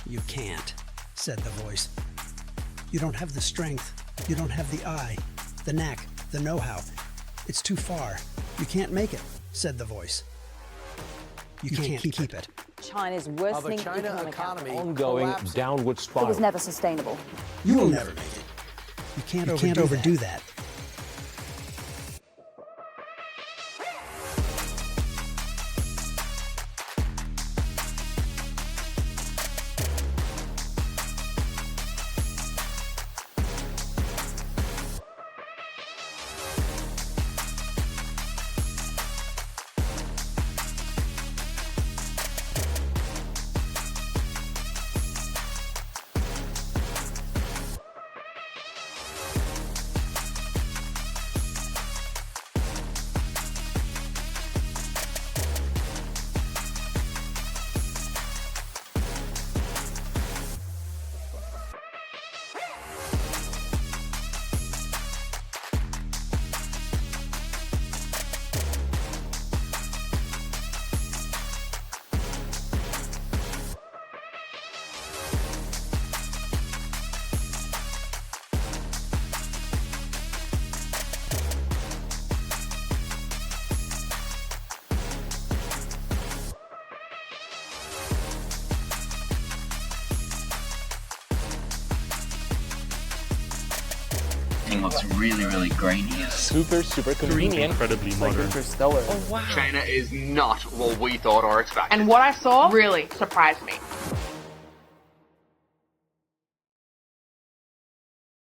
You can't, said the voice. You don't have the strength. You don't have the eye, the knack, the know-how. It's too far. You can't make it, said the voice. You can't keep it. China's worsening China economy ongoing collapsing. downward It spiral. was never sustainable. You will never make it. You can't overdo that. Looks really, really grainy. Super convenient. Incredibly modern. Interstellar. China is not what we thought or expected. And what I saw really surprised me.